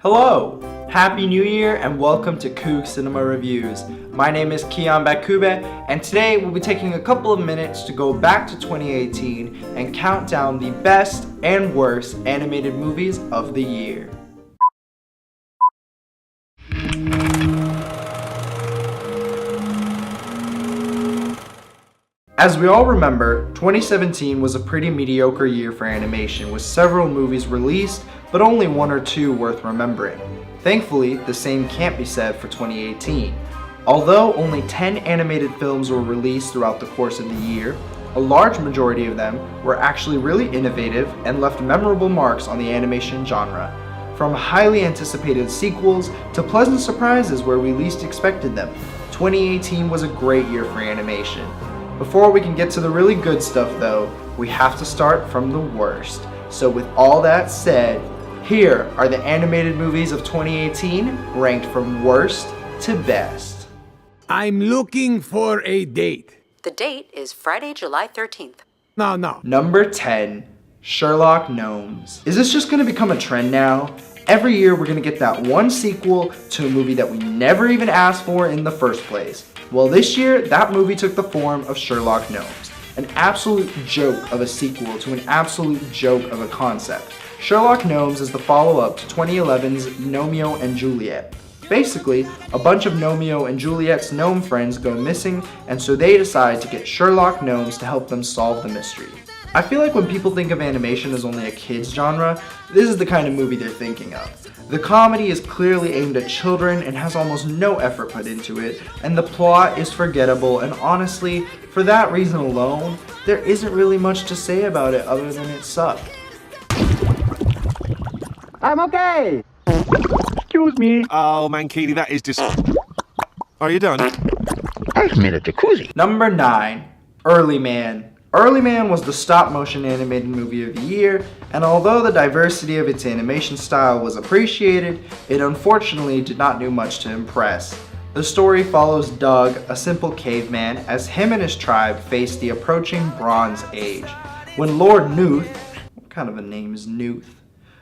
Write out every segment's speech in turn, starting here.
Hello! Happy New Year and welcome to Coog Cinema Reviews. My name is Kiyan Badkoubeh and today we'll be taking a couple of minutes to go back to 2018 and count down the best and worst animated movies of the year. As we all remember, 2017 was a pretty mediocre year for animation, with several movies released, but only one or two worth remembering. Thankfully, the same can't be said for 2018. Although only 10 animated films were released throughout the course of the year, a large majority of them were actually really innovative and left memorable marks on the animation genre. From highly anticipated sequels to pleasant surprises where we least expected them, 2018 was a great year for animation. Before we can get to the really good stuff though, we have to start from the worst. So with all that said, here are the animated movies of 2018 ranked from worst to best. I'm looking for a date. The date is Friday, July 13th. No. Number 10, Sherlock Gnomes. Is this just gonna become a trend now? Every year we're gonna get that one sequel to a movie that we never even asked for in the first place. Well, this year, that movie took the form of Sherlock Gnomes, an absolute joke of a sequel to an absolute joke of a concept. Sherlock Gnomes is the follow-up to 2011's Gnomeo and Juliet. Basically, a bunch of Gnomeo and Juliet's gnome friends go missing, and so they decide to get Sherlock Gnomes to help them solve the mystery. I feel like when people think of animation as only a kid's genre, this is the kind of movie they're thinking of. The comedy is clearly aimed at children and has almost no effort put into it, and the plot is forgettable, and honestly, for that reason alone, there isn't really much to say about it other than it sucked. I'm okay! Excuse me. Oh man, Keely, that is just... Are you done? I've made a jacuzzi. Number 9, Early Man. Early Man was the stop-motion animated movie of the year, and although the diversity of its animation style was appreciated, it unfortunately did not do much to impress. The story follows Doug, a simple caveman, as him and his tribe face the approaching Bronze Age. When Lord Nuth, what kind of a name is Nuth,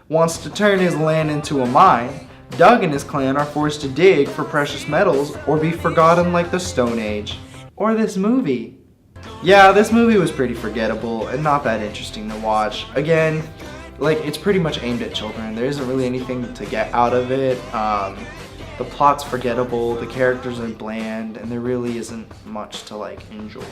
wants to turn his land into a mine, Doug and his clan are forced to dig for precious metals or be forgotten like the Stone Age. Or this movie. Yeah, this movie was pretty forgettable and not that interesting to watch. Again, it's pretty much aimed at children. There isn't really anything to get out of it. The plot's forgettable, the characters are bland, and there really isn't much to enjoy.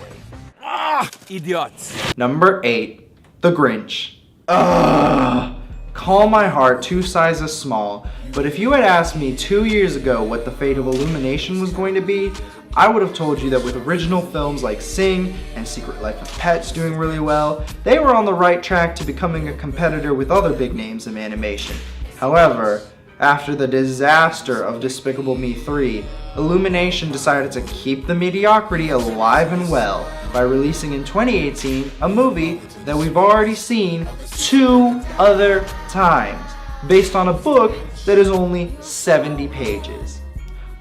Ah, idiots! Number 8, The Grinch. Ugh! Call my heart 2 sizes small, but if you had asked me 2 years ago what the fate of Illumination was going to be, I would have told you that with original films like Sing and Secret Life of Pets doing really well, they were on the right track to becoming a competitor with other big names in animation. However, after the disaster of Despicable Me 3, Illumination decided to keep the mediocrity alive and well by releasing in 2018 a movie that we've already seen 2 other times, based on a book that is only 70 pages.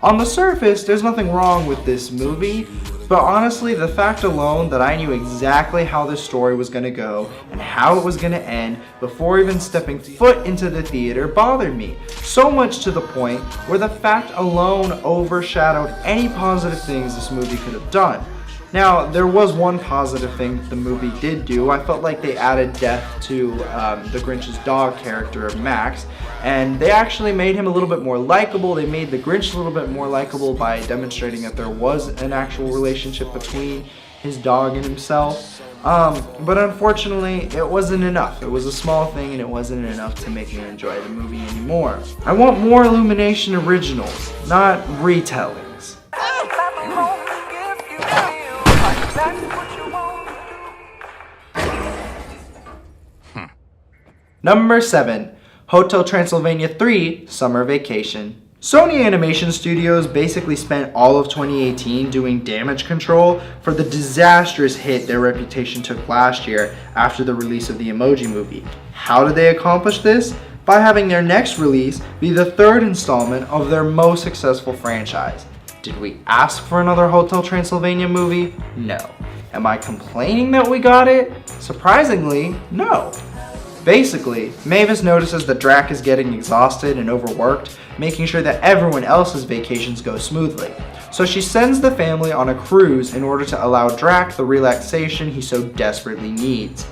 On the surface, there's nothing wrong with this movie, but honestly, the fact alone that I knew exactly how this story was going to go and how it was going to end before even stepping foot into the theater bothered me, so much to the point where the fact alone overshadowed any positive things this movie could have done. Now, there was one positive thing that the movie did do. I felt like they added depth to the Grinch's dog character of Max, and they actually made him a little bit more likable. They made the Grinch a little bit more likable by demonstrating that there was an actual relationship between his dog and himself. But unfortunately, it wasn't enough. It was a small thing, and it wasn't enough to make me enjoy the movie anymore. I want more Illumination originals, not retellings. Number 7, Hotel Transylvania 3 Summer Vacation. Sony Animation Studios basically spent all of 2018 doing damage control for the disastrous hit their reputation took last year after the release of the Emoji Movie. How did they accomplish this? By having their next release be the 3rd installment of their most successful franchise. Did we ask for another Hotel Transylvania movie? No. Am I complaining that we got it? Surprisingly, no. Basically, Mavis notices that Drac is getting exhausted and overworked, making sure that everyone else's vacations go smoothly. So she sends the family on a cruise in order to allow Drac the relaxation he so desperately needs.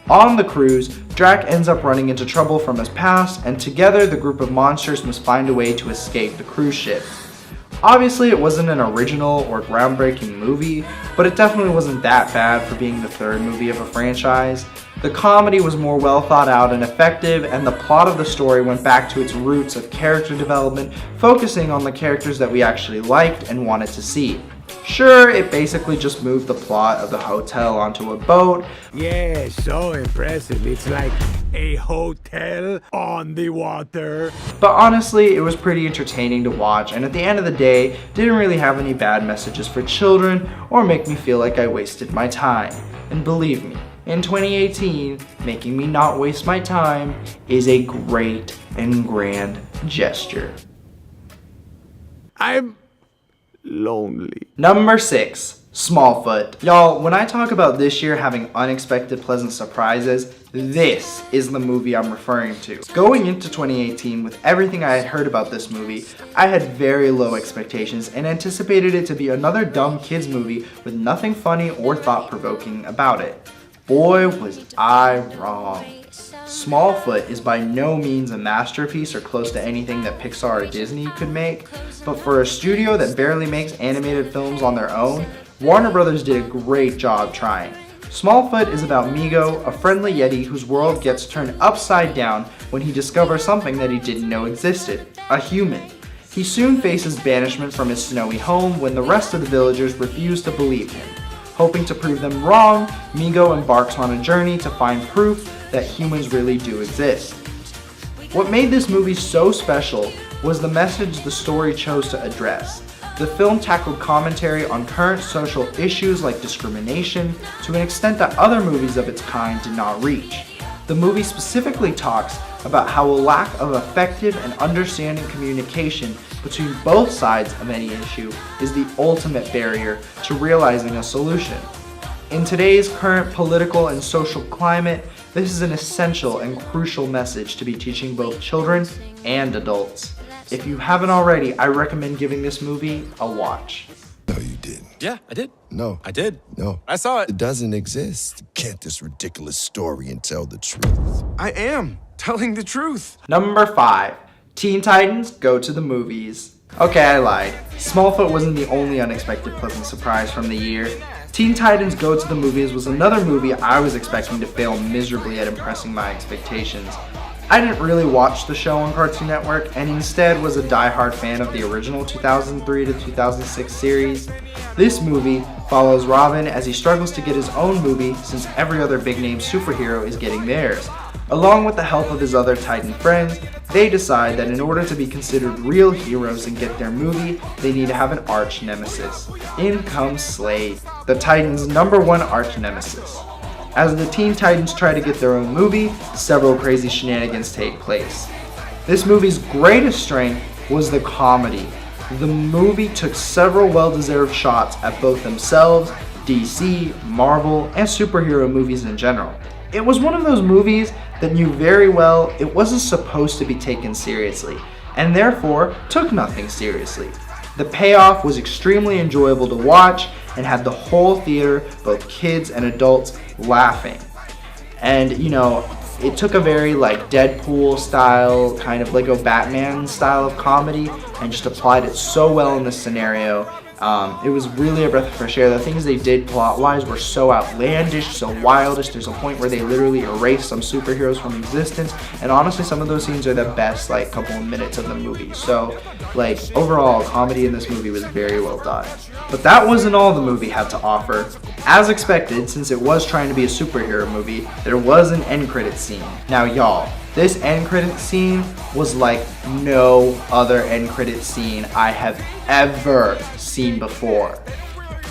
On the cruise, Drac ends up running into trouble from his past, and together the group of monsters must find a way to escape the cruise ship. Obviously, it wasn't an original or groundbreaking movie, but it definitely wasn't that bad for being the third movie of a franchise. The comedy was more well thought out and effective, and the plot of the story went back to its roots of character development, focusing on the characters that we actually liked and wanted to see. Sure, it basically just moved the plot of the hotel onto a boat. Yeah, so impressive. It's like a hotel on the water. But honestly, it was pretty entertaining to watch, and at the end of the day, didn't really have any bad messages for children or make me feel like I wasted my time. And believe me, in 2018, making me not waste my time is a great and grand gesture. I'm lonely. Number 6. Smallfoot. Y'all, when I talk about this year having unexpected pleasant surprises, this is the movie I'm referring to. Going into 2018 with everything I had heard about this movie, I had very low expectations and anticipated it to be another dumb kids movie with nothing funny or thought-provoking about it. Boy, was I wrong. Smallfoot is by no means a masterpiece or close to anything that Pixar or Disney could make, but for a studio that barely makes animated films on their own, Warner Brothers did a great job trying. Smallfoot is about Migo, a friendly Yeti whose world gets turned upside down when he discovers something that he didn't know existed, a human. He soon faces banishment from his snowy home when the rest of the villagers refuse to believe him. Hoping to prove them wrong, Migo embarks on a journey to find proof that humans really do exist. What made this movie so special was the message the story chose to address. The film tackled commentary on current social issues like discrimination to an extent that other movies of its kind did not reach. The movie specifically talks about how a lack of effective and understanding communication between both sides of any issue is the ultimate barrier to realizing a solution. In today's current political and social climate, this is an essential and crucial message to be teaching both children and adults. If you haven't already, I recommend giving this movie a watch. No, you didn't. Yeah, I did. No. I did. No. I saw it. It doesn't exist. You can't this ridiculous story and tell the truth. I am telling the truth. Number 5. Teen Titans Go to the Movies. Okay, I lied. Smallfoot wasn't the only unexpected pleasant surprise from the year. Teen Titans Go to the Movies was another movie I was expecting to fail miserably at impressing my expectations. I didn't really watch the show on Cartoon Network and instead was a die-hard fan of the original 2003 to 2006 series. This movie follows Robin as he struggles to get his own movie since every other big-name superhero is getting theirs. Along with the help of his other Titan friends, they decide that in order to be considered real heroes and get their movie, they need to have an arch nemesis. In comes Slade, the Titans' #1 arch nemesis. As the Teen Titans try to get their own movie, several crazy shenanigans take place. This movie's greatest strength was the comedy. The movie took several well-deserved shots at both themselves, DC, Marvel, and superhero movies in general. It was one of those movies that knew very well it wasn't supposed to be taken seriously, and therefore took nothing seriously. The payoff was extremely enjoyable to watch and had the whole theater, both kids and adults, laughing. And you know, it took a very like Deadpool style, kind of Lego Batman style of comedy and just applied it so well in this scenario. It was really a breath of fresh air. The things they did plot-wise were so outlandish, so wildish. There's a point where they literally erase some superheroes from existence, and honestly, some of those scenes are the best, like, couple of minutes of the movie. So, like, overall, comedy in this movie was very well done. But that wasn't all the movie had to offer. As expected, since it was trying to be a superhero movie, there was an end credit scene. Now, y'all, this end credit scene was like no other end credit scene I have ever seen before.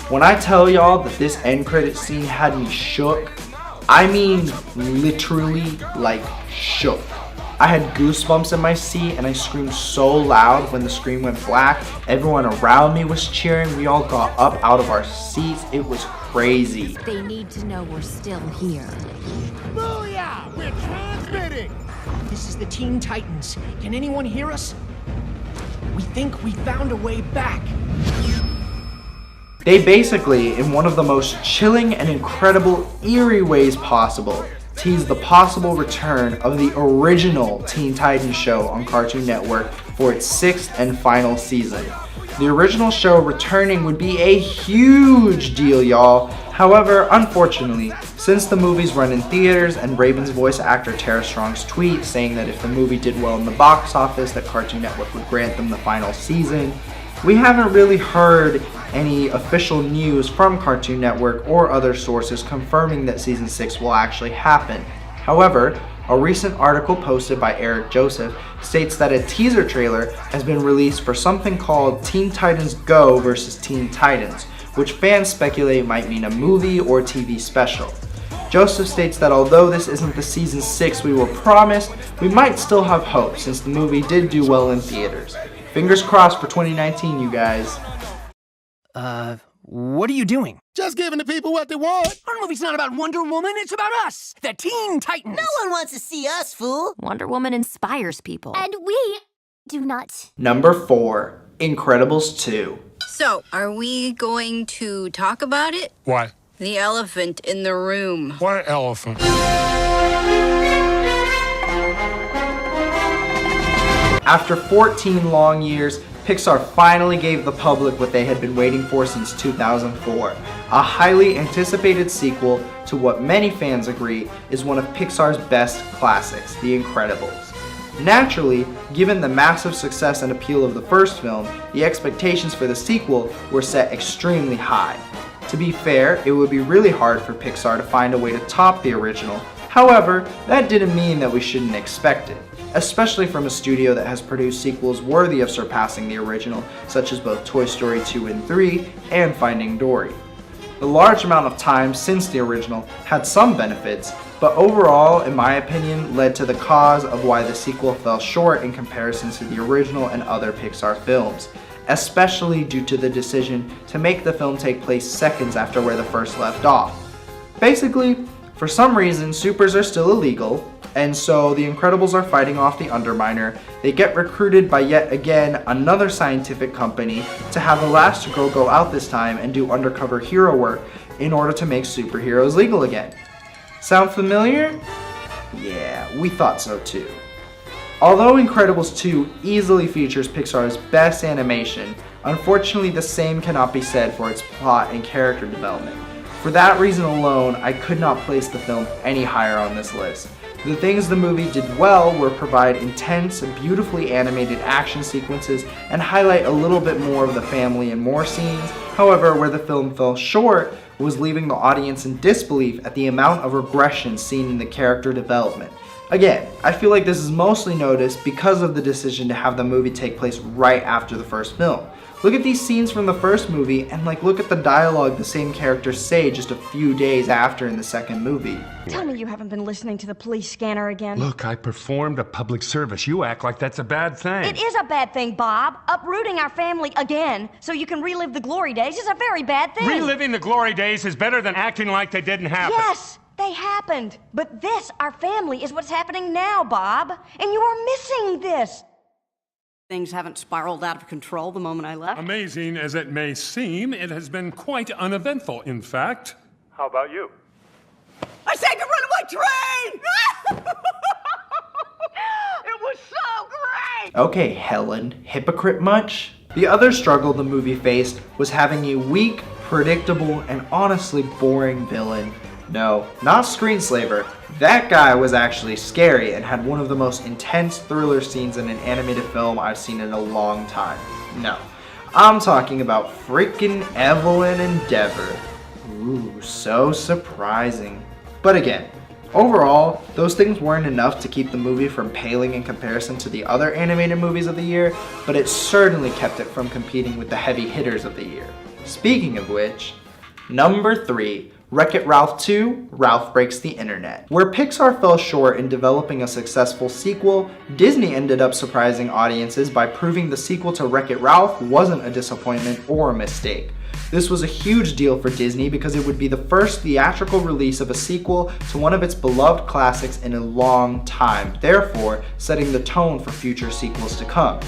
When I tell y'all that this end credit scene had me shook, I mean literally like shook. I had goosebumps in my seat and I screamed so loud when the screen went black. Everyone around me was cheering. We all got up out of our seats. It was crazy. They need to know we're still here. Booyah! We're transmitting! This is the Teen Titans. Can anyone hear us? We think we found a way back. They basically, in one of the most chilling and incredible, eerie ways possible, teased the possible return of the original Teen Titans show on Cartoon Network for its 6th and final season. The original show returning would be a huge deal, y'all. However, unfortunately, since the movies run in theaters and Raven's voice actor Tara Strong's tweet saying that if the movie did well in the box office that Cartoon Network would grant them the final season, we haven't really heard any official news from Cartoon Network or other sources confirming that Season 6 will actually happen. However, a recent article posted by Eric Joseph states that a teaser trailer has been released for something called Teen Titans Go vs. Teen Titans, which fans speculate might mean a movie or TV special. Joseph states that although this isn't the Season 6 we were promised, we might still have hope since the movie did do well in theaters. Fingers crossed for 2019, you guys. What are you doing? Just giving the people what they want. Our movie's not about Wonder Woman, it's about us, the Teen Titans. No one wants to see us, fool. Wonder Woman inspires people. And we do not. Number 4, Incredibles 2. So, are we going to talk about it? What? The elephant in the room. What elephant? After 14 long years, Pixar finally gave the public what they had been waiting for since 2004, a highly anticipated sequel to what many fans agree is one of Pixar's best classics, The Incredibles. Naturally, given the massive success and appeal of the first film, the expectations for the sequel were set extremely high. To be fair, it would be really hard for Pixar to find a way to top the original. However, that didn't mean that we shouldn't expect it, especially from a studio that has produced sequels worthy of surpassing the original, such as both Toy Story 2 and 3 and Finding Dory. The large amount of time since the original had some benefits, but overall, in my opinion, led to the cause of why the sequel fell short in comparison to the original and other Pixar films, especially due to the decision to make the film take place seconds after where the first left off. Basically, for some reason, supers are still illegal, and so the Incredibles are fighting off the Underminer. They get recruited by yet again another scientific company to have Elastigirl go out this time and do undercover hero work in order to make superheroes legal again. Sound familiar? Yeah, we thought so too. Although Incredibles 2 easily features Pixar's best animation, unfortunately the same cannot be said for its plot and character development. For that reason alone, I could not place the film any higher on this list. The things the movie did well were provide intense, beautifully animated action sequences and highlight a little bit more of the family and more scenes. However, where the film fell short was leaving the audience in disbelief at the amount of regression seen in the character development. Again, I feel like this is mostly noticed because of the decision to have the movie take place right after the first film. Look at these scenes from the first movie and look at the dialogue the same characters say just a few days after in the second movie. Tell me you haven't been listening to the police scanner again. Look, I performed a public service. You act like that's a bad thing. It is a bad thing, Bob. Uprooting our family again so you can relive the glory days is a very bad thing. Reliving the glory days is better than acting like they didn't happen. Yes, they happened. But this, our family, is what's happening now, Bob. And you are missing this. Things haven't spiraled out of control the moment I left. Amazing as it may seem, it has been quite uneventful, in fact. How about you? I saved a runaway train! It was so great! Okay, Helen, hypocrite much? The other struggle the movie faced was having a weak, predictable, and honestly boring villain. No, not Screenslaver. That guy was actually scary and had one of the most intense thriller scenes in an animated film I've seen in a long time. No, I'm talking about freaking Evelyn Endeavor. Ooh, so surprising. But again, overall, those things weren't enough to keep the movie from paling in comparison to the other animated movies of the year, but it certainly kept it from competing with the heavy hitters of the year. Speaking of which, number 3, WreckIt Ralph 2, Ralph Breaks the Internet. Where Pixar fell short in developing a successful sequel, Disney ended up surprising audiences by proving the sequel to WreckIt Ralph wasn't a disappointment or a mistake. This was a huge deal for Disney because it would be the first theatrical release of a sequel to one of its beloved classics in a long time, therefore setting the tone for future sequels to come.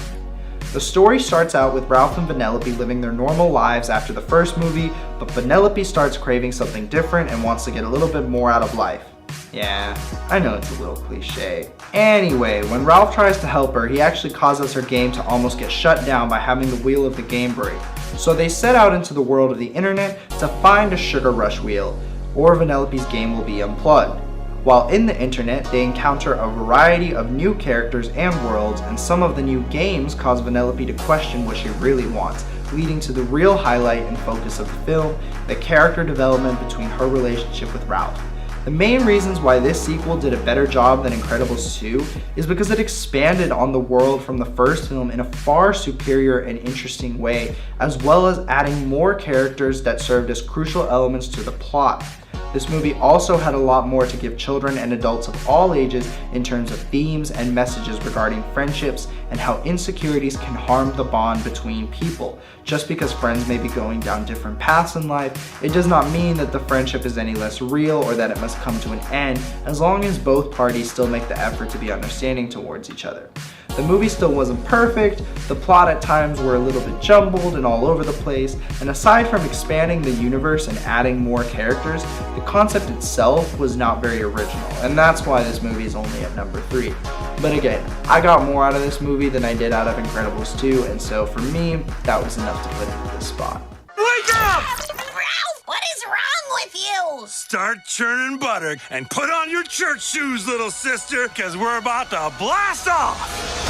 The story starts out with Ralph and Vanellope living their normal lives after the first movie, but Vanellope starts craving something different and wants to get a little bit more out of life. Yeah, I know it's a little cliche. Anyway, when Ralph tries to help her, he actually causes her game to almost get shut down by having the wheel of the game break. So they set out into the world of the internet to find a sugar rush wheel, or Vanellope's game will be unplugged. While in the internet, they encounter a variety of new characters and worlds, and some of the new games cause Vanellope to question what she really wants, leading to the real highlight and focus of the film, the character development between her relationship with Ralph. The main reasons why this sequel did a better job than Incredibles 2 is because it expanded on the world from the first film in a far superior and interesting way, as well as adding more characters that served as crucial elements to the plot. This movie also had a lot more to give children and adults of all ages in terms of themes and messages regarding friendships and how insecurities can harm the bond between people. Just because friends may be going down different paths in life, it does not mean that the friendship is any less real or that it must come to an end, as long as both parties still make the effort to be understanding towards each other. The movie still wasn't perfect, the plot at times were a little bit jumbled and all over the place, and aside from expanding the universe and adding more characters, the concept itself was not very original, and that's why this movie is only at number 3. But again, I got more out of this movie than I did out of Incredibles 2, and so for me, that was enough to put it in this spot. Wake up! Ralph, what is wrong with you? Start churning butter and put on your church shoes, little sister, because we're about to blast off!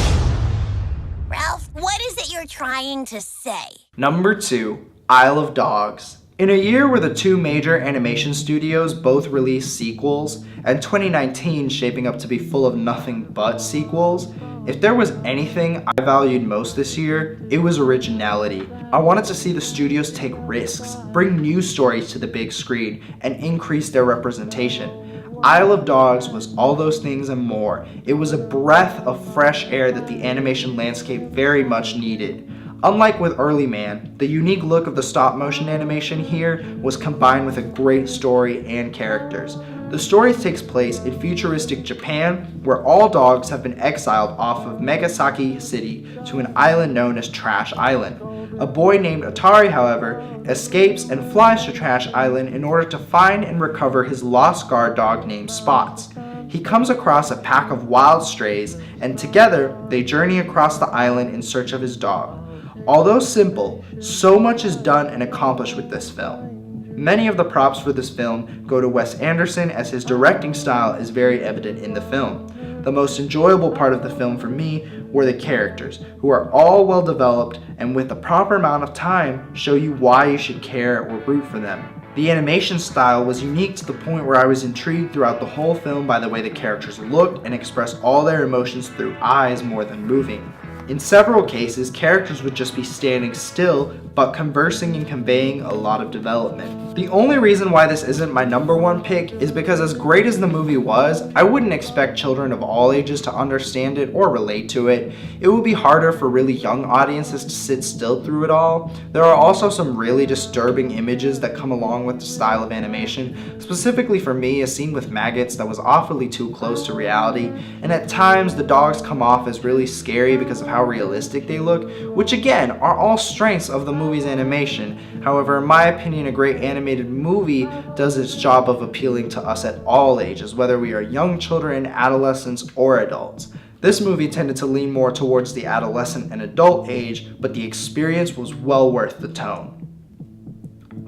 Ralph, what is it you're trying to say? Number 2, Isle of Dogs. In a year where the two major animation studios both released sequels, and 2019 shaping up to be full of nothing but sequels, if there was anything I valued most this year, it was originality. I wanted to see the studios take risks, bring new stories to the big screen, and increase their representation. Isle of Dogs was all those things and more. It was a breath of fresh air that the animation landscape very much needed. Unlike with Early Man, the unique look of the stop-motion animation here was combined with a great story and characters. The story takes place in futuristic Japan, where all dogs have been exiled off of Megasaki City to an island known as Trash Island. A boy named Atari, however, escapes and flies to Trash Island in order to find and recover his lost guard dog named Spots. He comes across a pack of wild strays, and together they journey across the island in search of his dog. Although simple, so much is done and accomplished with this film. Many of the props for this film go to Wes Anderson, as his directing style is very evident in the film. The most enjoyable part of the film for me were the characters, who are all well developed and with the proper amount of time show you why you should care or root for them. The animation style was unique to the point where I was intrigued throughout the whole film by the way the characters looked and expressed all their emotions through eyes more than moving. In several cases, characters would just be standing still, but conversing and conveying a lot of development. The only reason why this isn't my number 1 pick is because as great as the movie was, I wouldn't expect children of all ages to understand it or relate to it. It would be harder for really young audiences to sit still through it all. There are also some really disturbing images that come along with the style of animation. Specifically for me, a scene with maggots that was awfully too close to reality, and at times the dogs come off as really scary because of how realistic they look, which again are all strengths of the movie's animation. However, in my opinion, a great animated movie does its job of appealing to us at all ages, whether we are young children, adolescents, or adults. This movie tended to lean more towards the adolescent and adult age, but the experience was well worth the tone.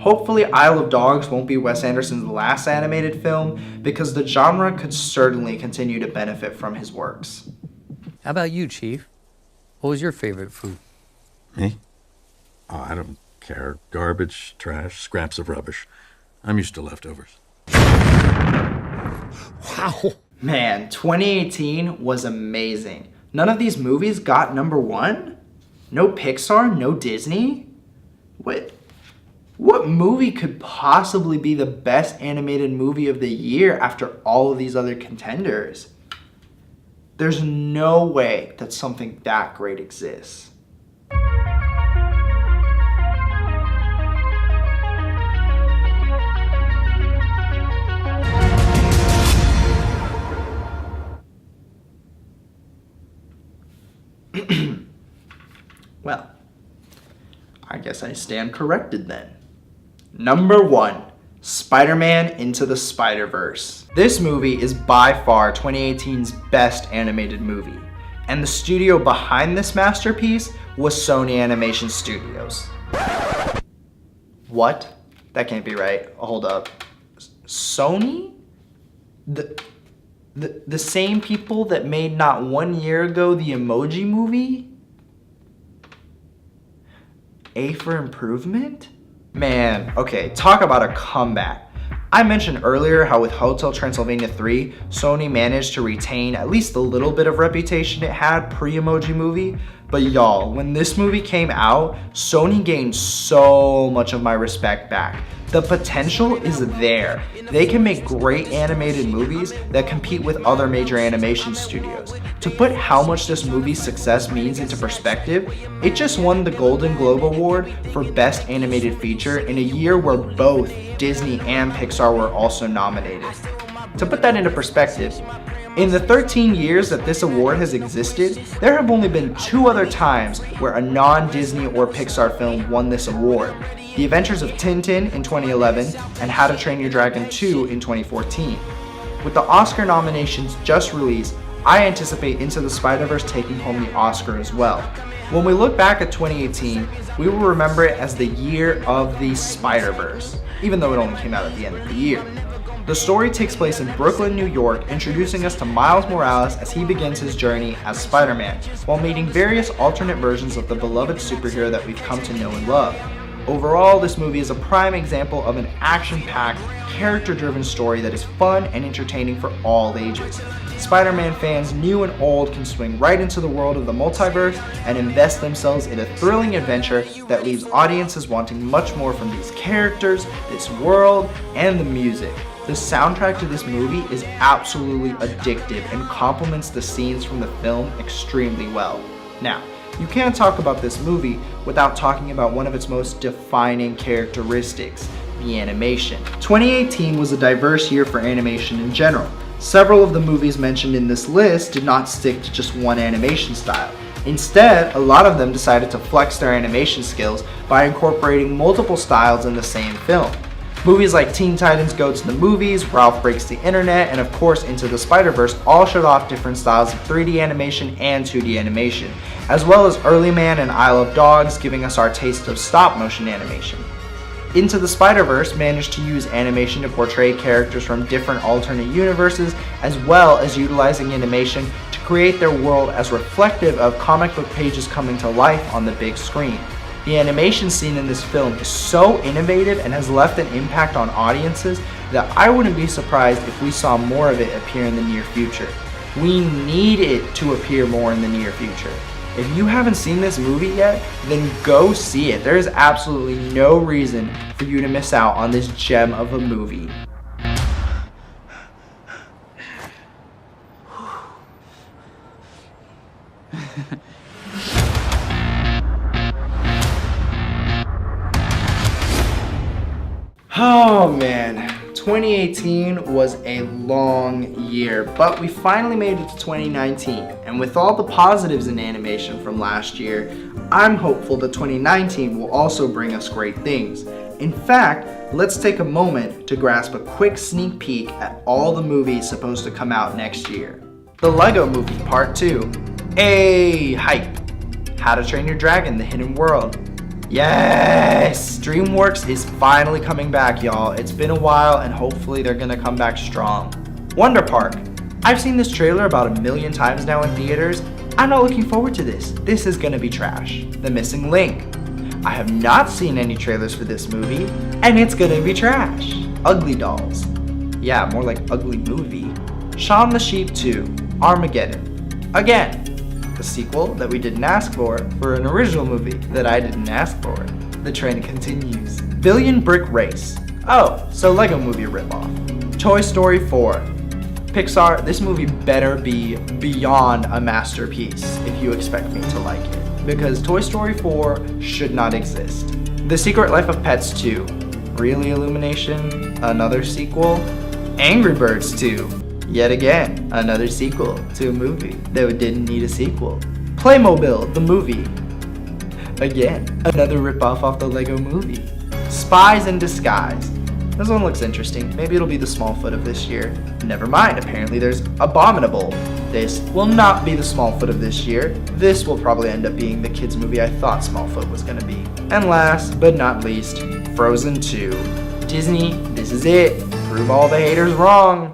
Hopefully Isle of Dogs won't be Wes Anderson's last animated film, because the genre could certainly continue to benefit from his works. How about you, Chief? What was your favorite food? Me? Oh, I don't care. Garbage, trash, scraps of rubbish. I'm used to leftovers. Wow. Man, 2018 was amazing. None of these movies got number 1? No Pixar? No Disney? What movie could possibly be the best animated movie of the year after all of these other contenders? There's no way that something that great exists. Well, I guess I stand corrected then. Number 1, Spider-Man Into the Spiderverse. This movie is by far 2018's best animated movie, and the studio behind this masterpiece was Sony Animation Studios. What? That can't be right. Hold up. Sony? The same people that made not 1 year ago the Emoji Movie? A for Improvement? Man, okay, talk about a comeback. I mentioned earlier how with Hotel Transylvania 3, Sony managed to retain at least a little bit of reputation it had pre-Emoji Movie, but y'all, when this movie came out, Sony gained so much of my respect back. The potential is there. They can make great animated movies that compete with other major animation studios. To put how much this movie's success means into perspective, it just won the Golden Globe Award for Best Animated Feature in a year where both Disney and Pixar were also nominated. To put that into perspective, in the 13 years that this award has existed, there have only been 2 other times where a non-Disney or Pixar film won this award. The Adventures of Tintin in 2011 and How to Train Your Dragon 2 in 2014. With the Oscar nominations just released, I anticipate Into the Spiderverse taking home the Oscar as well. When we look back at 2018, we will remember it as the year of the Spiderverse, even though it only came out at the end of the year. The story takes place in Brooklyn, New York, introducing us to Miles Morales as he begins his journey as Spider-Man, while meeting various alternate versions of the beloved superhero that we've come to know and love. Overall, this movie is a prime example of an action-packed, character-driven story that is fun and entertaining for all ages. Spider-Man fans new and old can swing right into the world of the multiverse and invest themselves in a thrilling adventure that leaves audiences wanting much more from these characters, this world, and the music. The soundtrack to this movie is absolutely addictive and complements the scenes from the film extremely well. Now, you can't talk about this movie without talking about one of its most defining characteristics, the animation. 2018 was a diverse year for animation in general. Several of the movies mentioned in this list did not stick to just one animation style. Instead, a lot of them decided to flex their animation skills by incorporating multiple styles in the same film. Movies like Teen Titans Go to the Movies, Ralph Breaks the Internet, and of course Into the Spider-Verse all showed off different styles of 3D animation and 2D animation, as well as Early Man and Isle of Dogs giving us our taste of stop-motion animation. Into the Spider-Verse managed to use animation to portray characters from different alternate universes, as well as utilizing animation to create their world as reflective of comic book pages coming to life on the big screen. The animation scene in this film is so innovative and has left an impact on audiences that I wouldn't be surprised if we saw more of it appear in the near future. We need it to appear more in the near future. If you haven't seen this movie yet, then go see it. There is absolutely no reason for you to miss out on this gem of a movie. Oh man, 2018 was a long year, but we finally made it to 2019, and with all the positives in animation from last year, I'm hopeful that 2019 will also bring us great things. In fact, let's take a moment to grasp a quick sneak peek at all the movies supposed to come out next year. The Lego Movie Part 2, hey, hype! How to Train Your Dragon: The Hidden World. Yes! DreamWorks is finally coming back, y'all. It's been a while and hopefully they're gonna come back strong. Wonder Park. I've seen this trailer about 1 million times now in theaters. I'm not looking forward to this. This is gonna be trash. The Missing Link. I have not seen any trailers for this movie and it's gonna be trash. Ugly Dolls. Yeah, more like Ugly Movie. Shaun the Sheep 2. Armageddon. Again. The sequel that we didn't ask for an original movie that I didn't ask for. The trend continues. Billion Brick Race. Oh, so Lego Movie ripoff. Toy Story 4. Pixar, this movie better be beyond a masterpiece if you expect me to like it, because Toy Story 4 should not exist. The Secret Life of Pets 2. Really, Illumination? Another sequel? Angry Birds 2. Yet again, another sequel to a movie that didn't need a sequel. Playmobil, the movie. Again, another ripoff off the Lego movie. Spies in Disguise. This one looks interesting. Maybe it'll be the Smallfoot of this year. Never mind, apparently there's Abominable. This will not be the Smallfoot of this year. This will probably end up being the kids movie I thought Smallfoot was gonna be. And last but not least, Frozen 2. Disney, this is it. Prove all the haters wrong.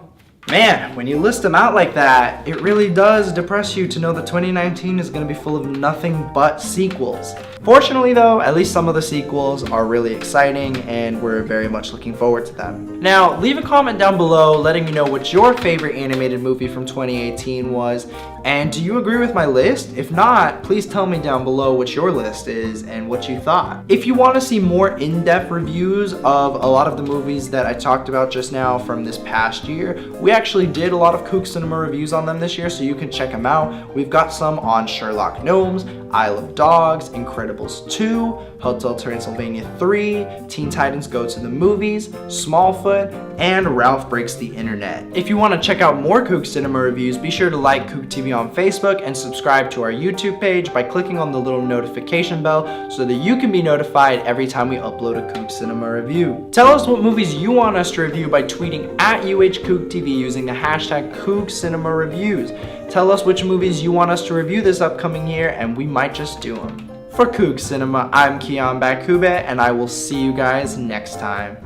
Man, when you list them out like that, it really does depress you to know that 2019 is going to be full of nothing but sequels. Fortunately though, at least some of the sequels are really exciting and we're very much looking forward to them. Now, leave a comment down below letting me know what your favorite animated movie from 2018 was, and do you agree with my list? If not, please tell me down below what your list is and what you thought. If you want to see more in-depth reviews of a lot of the movies that I talked about just now from this past year, we actually did a lot of Coog Cinema reviews on them this year, so you can check them out. We've got some on Sherlock Gnomes, Isle of Dogs, Incredibles 2, Hotel Transylvania 3, Teen Titans Go to the Movies, Smallfoot, and Ralph Breaks the Internet. If you want to check out more Coog Cinema reviews, be sure to like Coog TV on Facebook and subscribe to our YouTube page by clicking on the little notification bell so that you can be notified every time we upload a Coog Cinema review. Tell us what movies you want us to review by tweeting at UHCoogTV using the hashtag Coog Cinema Reviews. Tell us which movies you want us to review this upcoming year and we might just do them. For Coog Cinema, I'm Kiyan Badkoubeh and I will see you guys next time.